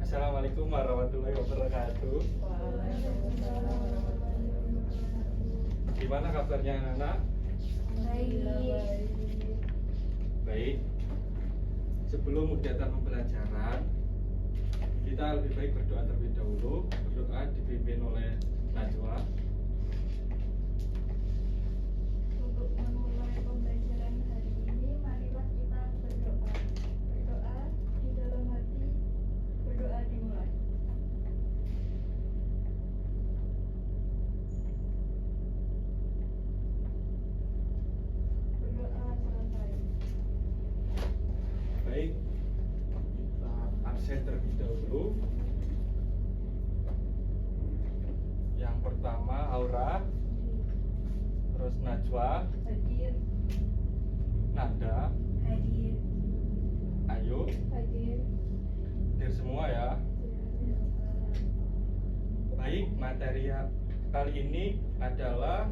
Assalamualaikum warahmatullahi wabarakatuh. Gimana kabarnya anak-anak? Baik. Sebelum kegiatan pembelajaran, kita lebih baik berdoa terlebih dahulu. Berdoa dipimpin oleh Najwa. Untuk memulai pembelajaran hari ini, marilah kita berdoa. Berdoa di dalam hati, berdoa dimulai. Berdoa selesai. Baik. Kita absen terlebih dahulu. Yang pertama Aura, terus Najwa, Hadir. Nada, Hadir. Ayu, Hadir. hadir semua ya. Baik, materi kali ini adalah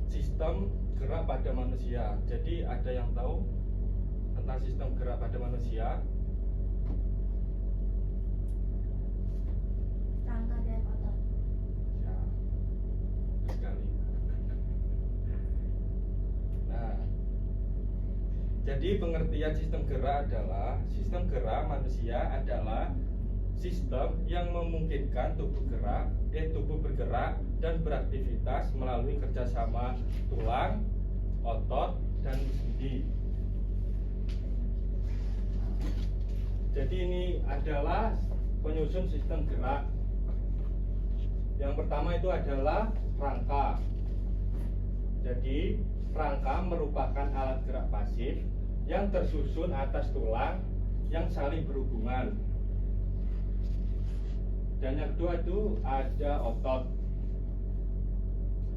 sistem gerak pada manusia. Jadi ada yang tahu tentang sistem gerak pada manusia? Rangka dan otot. Ya, betul sekali. Nah, jadi pengertian sistem gerak adalah sistem gerak manusia adalah sistem yang memungkinkan tubuh bergerak dan beraktivitas melalui kerjasama tulang, otot, dan sendi. Jadi ini adalah penyusun sistem gerak. Yang pertama itu adalah rangka. Jadi rangka merupakan alat gerak pasif yang tersusun atas tulang yang saling berhubungan. Dan yang kedua itu ada otot.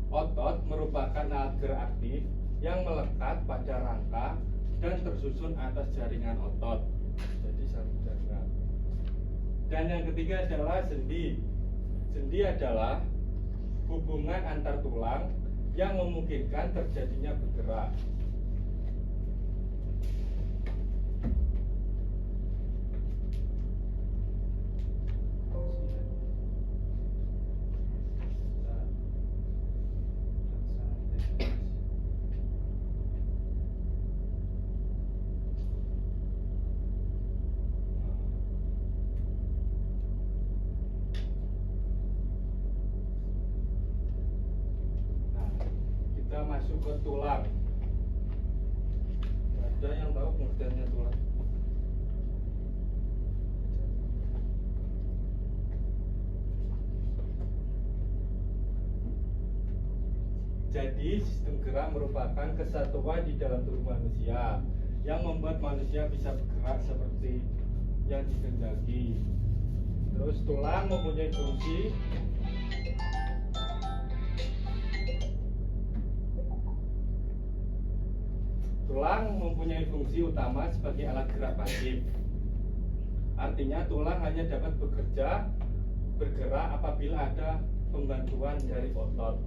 Otot merupakan alat gerak aktif yang melekat pada rangka dan tersusun atas jaringan otot. Jadi saling bergerak. Dan yang ketiga adalah sendi. Sendi adalah hubungan antar tulang yang memungkinkan terjadinya bergerak. Kita masuk ke tulang. Ada yang tahu pengertiannya tulang? Jadi sistem gerak merupakan kesatuan di dalam tubuh manusia yang membuat manusia bisa bergerak seperti yang dikehendaki. Terus tulang mempunyai fungsi utama sebagai alat gerak pasif. Artinya tulang hanya dapat bergerak apabila ada pembantuan dari otot.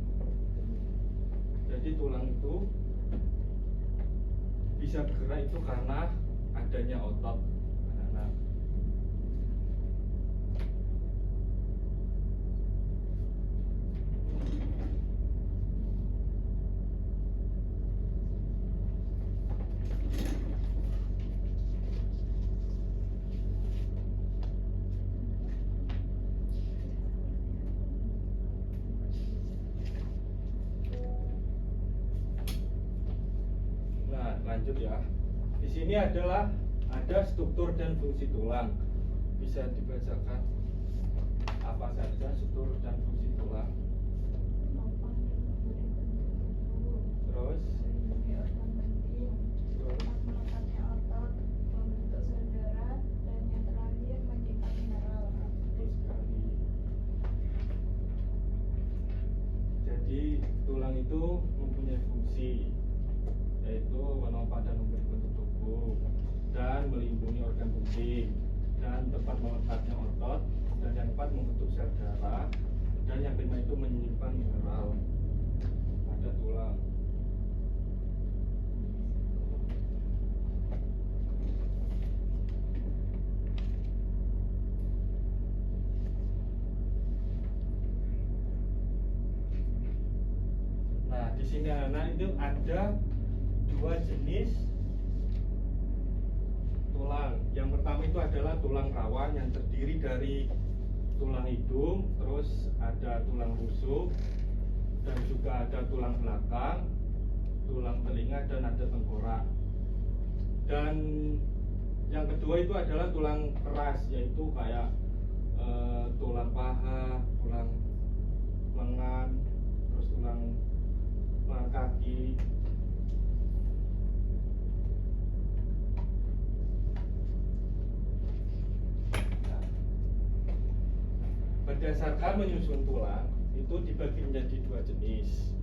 Jadi tulang itu bisa bergerak itu karena adanya otot, anak-anak. Nah, lanjut ya. Di sini ada struktur dan fungsi tulang. Bisa dibacakan apa saja struktur dan fungsi tulang. Terus, betul sekali. Jadi tulang itu mempunyai fungsi, yaitu menopang dan membentuk tubuh dan melindungi organ fungsi dan tempat melekatnya otot, dan yang keempat membentuk sel darah, dan yang kelima itu menyimpan mineral pada tulang. sini anak itu ada dua jenis tulang. Yang pertama itu adalah tulang rawan yang terdiri dari tulang hidung, terus ada tulang rusuk, dan juga ada tulang belakang, tulang telinga, dan ada tengkorak. Dan yang kedua itu adalah tulang keras, yaitu kayak tulang paha, tulang lengan, terus tulang kaki. Nah, berdasarkan menyusun tulang itu dibagi menjadi dua jenis,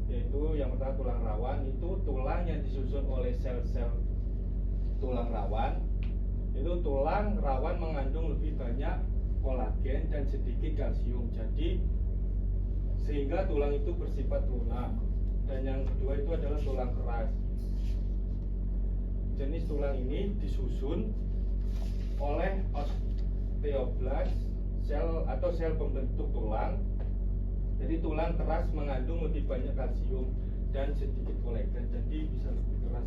yaitu yang pertama tulang rawan, itu tulang yang disusun oleh sel-sel tulang rawan. Itu tulang rawan mengandung lebih banyak kolagen dan sedikit kalsium, jadi sehingga tulang itu bersifat lunak. Dan yang kedua itu adalah tulang keras. Jenis tulang ini disusun oleh osteoblast, sel atau sel pembentuk tulang. Jadi tulang keras mengandung lebih banyak kalsium dan sedikit kolagen, jadi bisa lebih keras.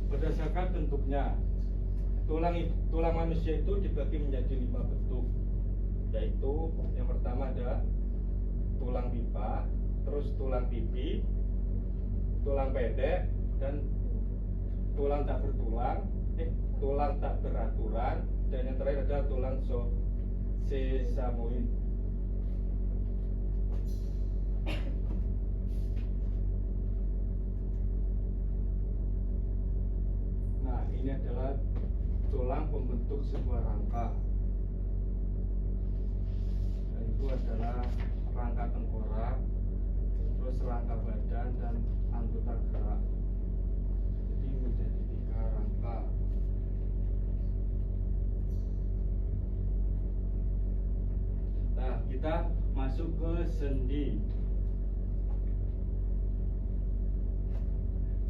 Berdasarkan bentuknya, tulang manusia itu dibagi menjadi 5 bentuk, yaitu yang pertama ada tulang pipa, terus tulang pipi, tulang pendek, dan tulang tak beraturan, dan yang terakhir adalah tulang sesamoid. Nah, ini adalah tulang pembentuk sebuah rangka. Dan itu adalah rangka tengkorak, terus rangka badan, dan anggota gerak. Jadi menjadi 3 rangka. Nah, kita masuk ke sendi.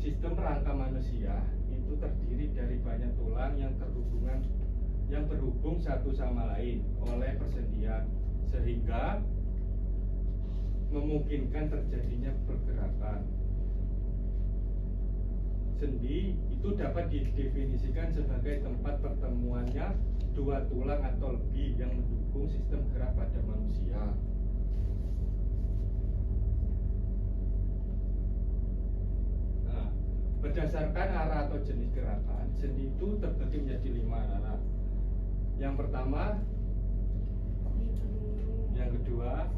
Sistem rangka manusia itu terdiri dari banyak tulang yang berhubung satu sama lain oleh persendian, sehingga memungkinkan terjadinya pergerakan. Sendi itu dapat didefinisikan sebagai tempat pertemuannya 2 tulang atau lebih yang mendukung sistem gerak pada manusia. Nah, berdasarkan arah atau jenis gerakan, sendi itu terbagi menjadi 5 arah. Yang pertama, yang kedua,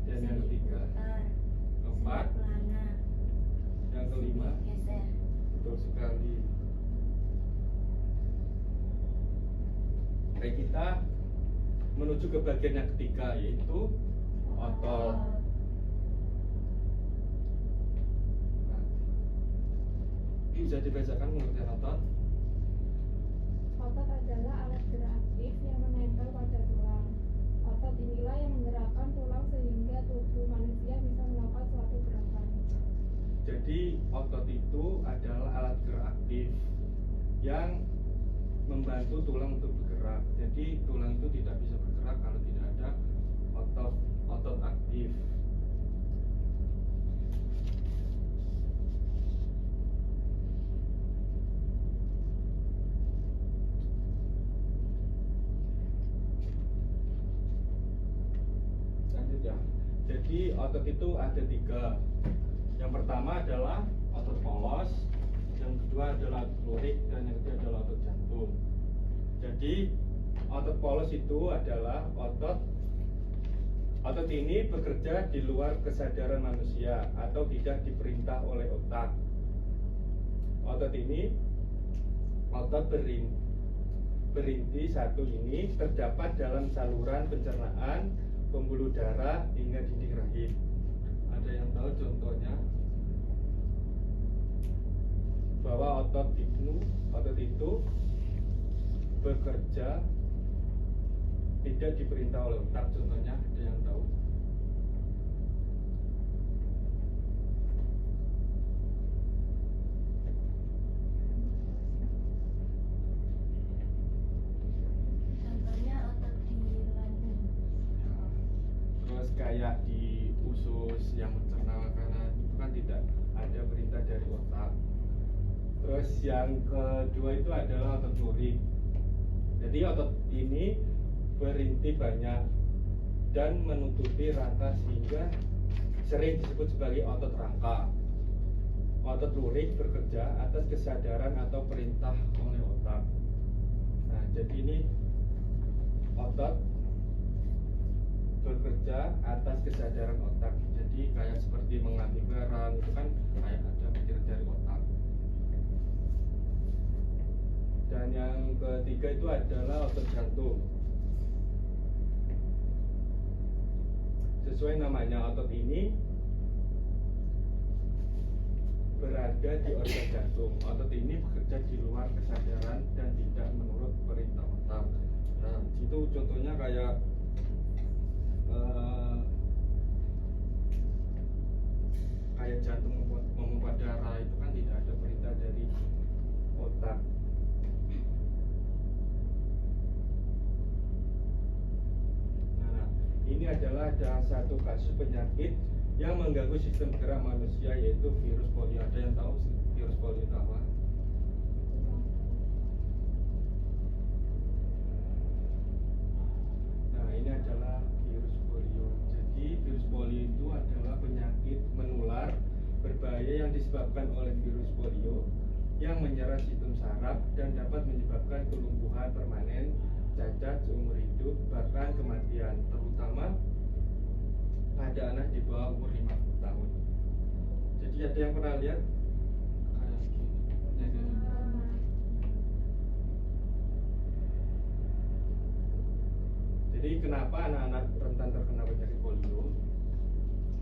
dan yang ketiga, keempat, yang kelima. Betul sekali. Baik, kita menuju ke bagian yang ketiga, yaitu otot. Nah, bisa dibacakan pengertian otot? Otot adalah alat gerak aktif yang menempel pada tulang. Otot inilah yang menggerakkan tulang sehingga tubuh manusia bisa melakukan suatu gerakan. Jadi otot itu adalah alat gerak aktif yang membantu tulang untuk bergerak. Jadi tulang itu tidak bisa bergerak kalau tidak ada otot aktif. Lanjut ya. Jadi otot itu ada 3. Yang pertama adalah otot polos, yang kedua adalah otot lurik, dan yang ketiga adalah otot jantung. Jadi otot polos itu adalah otot ini bekerja di luar kesadaran manusia atau tidak diperintah oleh otak. Otot berinti satu ini terdapat dalam saluran pencernaan, pembuluh darah hingga dinding rahim. Ada yang tahu contohnya? Bahwa otot itu bekerja tidak diperintah oleh otak. Contohnya ada yang tahu? Contohnya usus yang mencerna makanan itu kan tidak ada perintah dari otak. Terus yang kedua itu adalah otot lurik. Jadi otot ini berinti banyak dan menutupi rangka sehingga sering disebut sebagai otot rangka. Otot lurik bekerja atas kesadaran atau perintah oleh otak. Nah, jadi ini otot bekerja atas kesadaran otak. Jadi kayak seperti mengambil barang itu kan kayak ada pikiran dari otak. Dan yang ketiga itu adalah otot jantung. Sesuai namanya, otot ini berada di organ jantung. Otot ini bekerja di luar kesadaran dan tidak menurut perintah otak. Nah, itu contohnya kayak kayak jantung memompa darah itu kan tidak ada perintah dari otak. Nah, ini adalah ada satu kasus penyakit yang mengganggu sistem gerak manusia, yaitu virus polio. Ada yang tahu virus polio itu apa? Nah, ini adalah virus polio. Jadi virus polio itu adalah penyakit menular berbahaya yang disebabkan oleh virus polio yang menyerang sistem saraf dan dapat menyebabkan kelumpuhan permanen, cacat seumur hidup, bahkan kematian, terutama pada anak di bawah umur 50 tahun. Jadi ada yang pernah lihat kayak gini? Jadi kenapa anak-anak rentan terkena penyakit polio?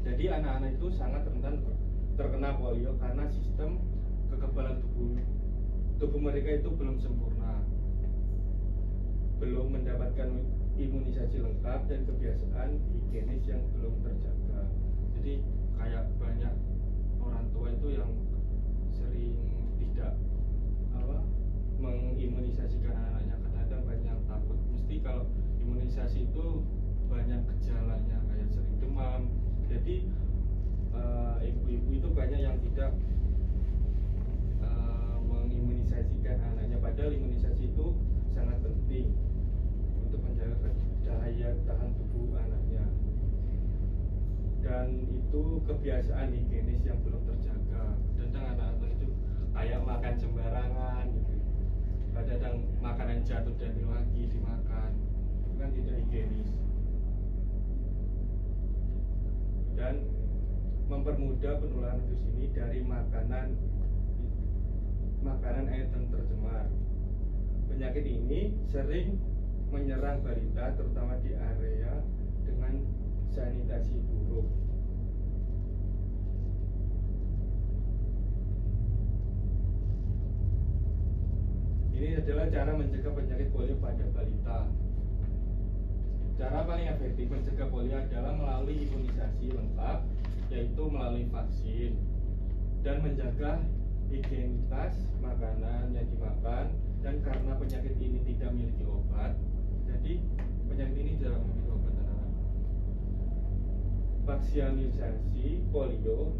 Jadi anak-anak itu sangat rentan terkena polio karena sistem kekebalan tubuh mereka itu belum sempurna, belum mendapatkan imunisasi lengkap dan kebiasaan higienis yang belum terjaga. Jadi kayak banyak orang tua itu yang sering tidak mengimunisasikan anaknya. Kadang-kadang banyak yang takut, mesti kalau imunisasi itu banyak gejalanya kayak sering demam. Jadi ibu-ibu itu banyak yang tidak mengimunisasikan anaknya, padahal imunisasi itu sangat penting untuk menjaga daya tahan tubuh anaknya. Dan itu kebiasaan higienis yang belum terjaga. Kadang anak-anak itu kayak makan sembarangan gitu. Kadang makanan jatuh dan lagi dimakan, itu kan tidak higienis. Dan mempermudah penularan virus ini dari makanan item tercemar. Penyakit ini sering menyerang balita, terutama di area dengan sanitasi buruk. Ini adalah cara mencegah penyakit polio pada balita. Cara paling efektif mencegah polio adalah melalui imunisasi lengkap, yaitu melalui vaksin, dan menjaga higienitas makanan yang dimakan. Dan karena penyakit ini tidak memiliki obat, jadi penyakit ini tidak memiliki obat, anak-anak. Vaksinasi polio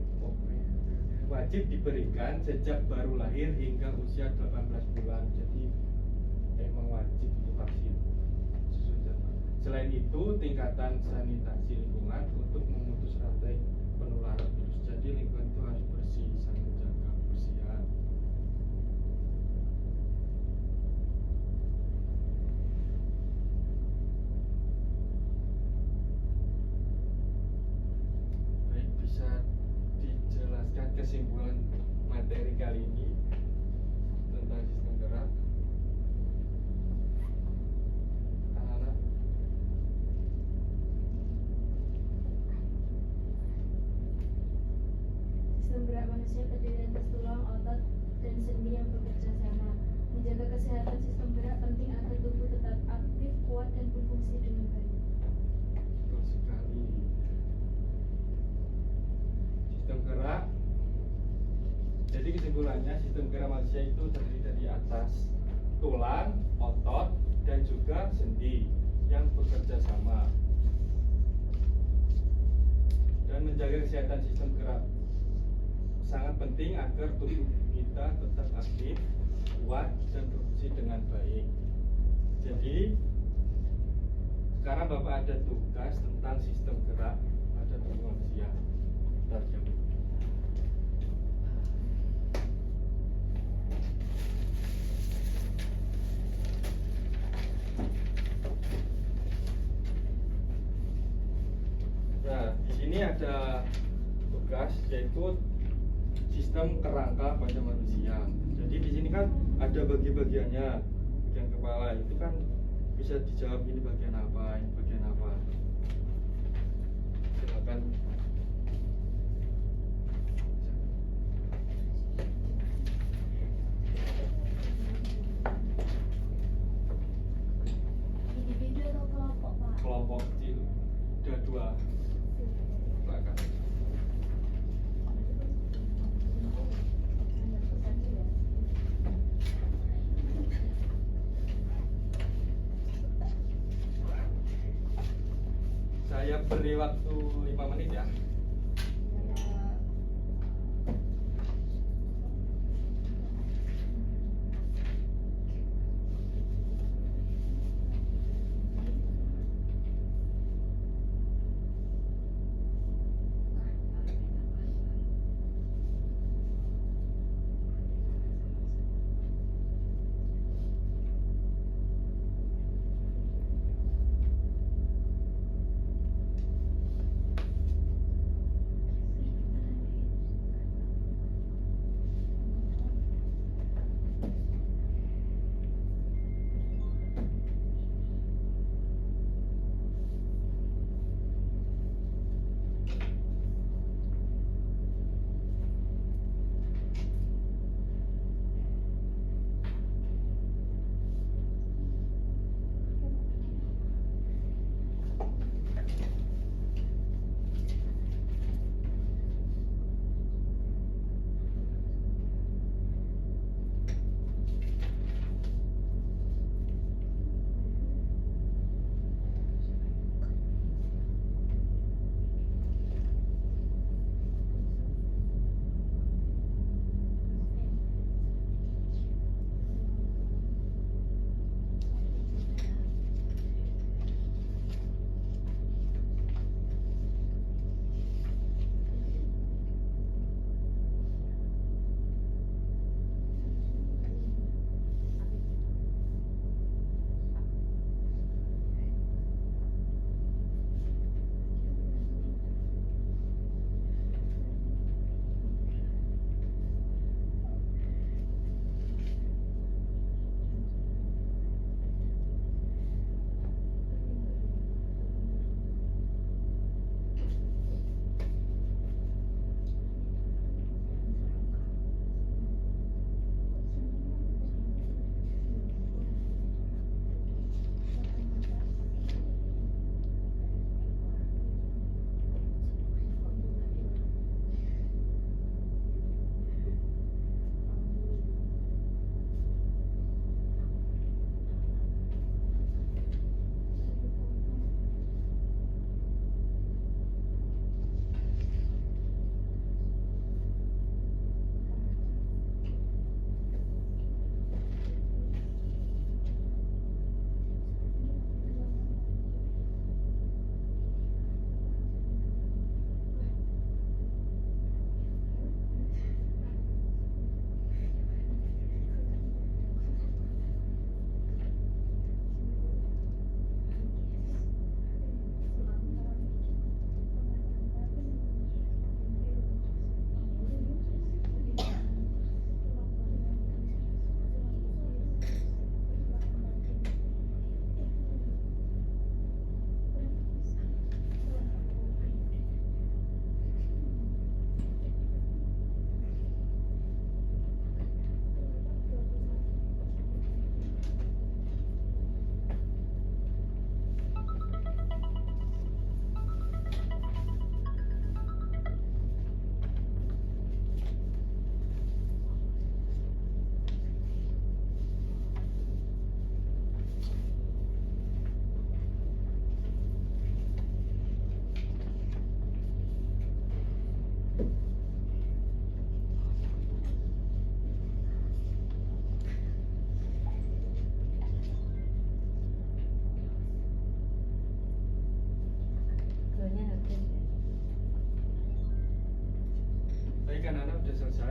wajib diberikan sejak baru lahir hingga usia 18 bulan. Jadi emang wajib untuk vaksin. Selain itu, tingkatan sanitasi lingkungan untuk memutus rantai penularan virus. Jadi lingkungan itu harus bersih, saling menjaga kebersihan. Baik, bisa dijelaskan kesimpulan materi kali ini tentang sistem gerak? Anak-anak, Sistem gerak manusia terdiri atas tulang, otot, dan sendi yang bekerja sama. Menjaga kesehatan sistem gerak penting agar tubuh tetap aktif, kuat, dan berfungsi dengan baik. betul sekali. Sistem gerak. Jadi kesimpulannya, sistem gerak manusia itu terdiri dari atas tulang, otot, dan juga sendi yang bekerja sama. dan menjaga kesehatan sistem gerak. Sangat penting agar tubuh kita tetap aktif, kuat, dan berfungsi dengan baik. Jadi sekarang Bapak ada tugas tentang sistem gerak pada tubuh manusia. Terjemah. Nah, di sini ada tugas yaitu sistem kerangka pada manusia. Jadi di sini kan ada bagi-bagiannya. Bagian kepala itu kan bisa dijawab ini bagian apa, ini bagian apa. Silakan. Individu atau kelompok, Pak? Kelompok kecil. Ada 2. Silakan. Saya beri waktu 5 menit ya.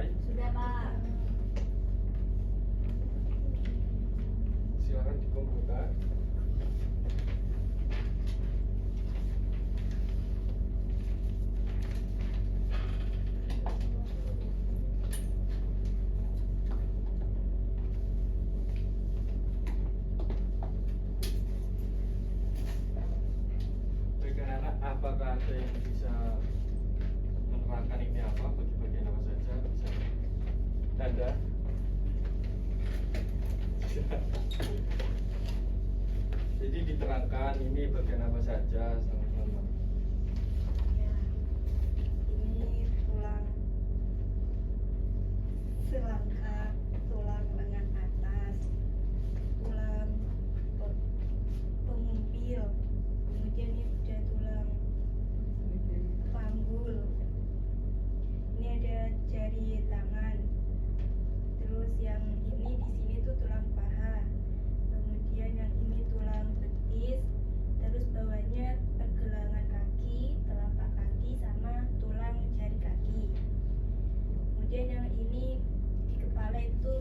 selesai? Sudah, Pak. Silakan dikumpulkan. Baik anak-anak, apakah ada yang bisa menerangkan ini apa, bagi-bagian apa saja? Bisa tanda? Jadi diterangkan ini bagian apa saja sama teman-teman. Ya. Ini tulang selangkah, tulang lengan atas, tulang pengumpil, kemudian ini ada tulang panggul, ini ada jari tangan, terus yang ini di sini tuh tulang paha, kemudian yang ini tulang betis, terus bawahnya pergelangan kaki, telapak kaki sama tulang jari kaki. Kemudian yang ini di kepala itu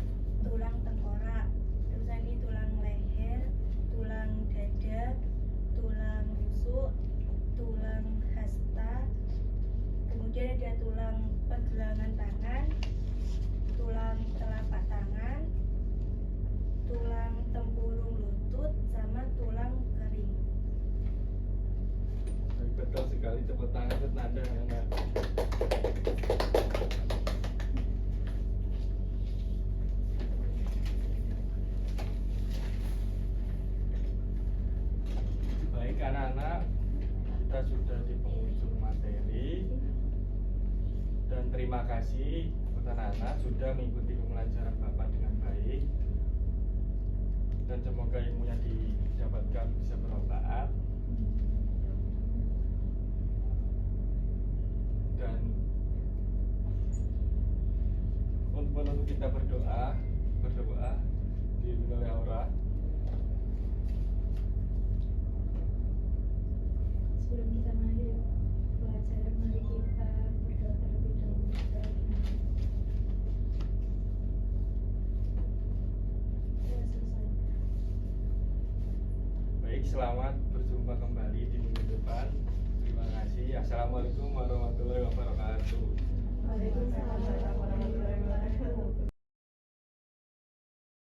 tulang tengkorak, terus yang ini tulang leher, tulang dada, tulang rusuk, tulang hasta, kemudian ada tulang pergelangan tangan, tulang telapak tangan, tulang tempurung lutut, sama tulang kering. Baik, betul sekali, tepuk tangan untuk Nanda anak. Baik anak-anak, kita sudah di penghujung materi dan terima kasih buat anak-anak sudah mengikuti pembelajaran Bapak dengan baik dan semoga ilmu yang didapatkan bisa bermanfaat. Dan untuk menutup kita berdoa dipimpin oleh Aura. Sebelum kita mengakhiri pelajaran, mari kita berdoa terlebih dahulu. Sudah selesai. Baik, selamat berjumpa kembali di minggu depan. Terima kasih. Assalamualaikum warahmatullahi wabarakatuh.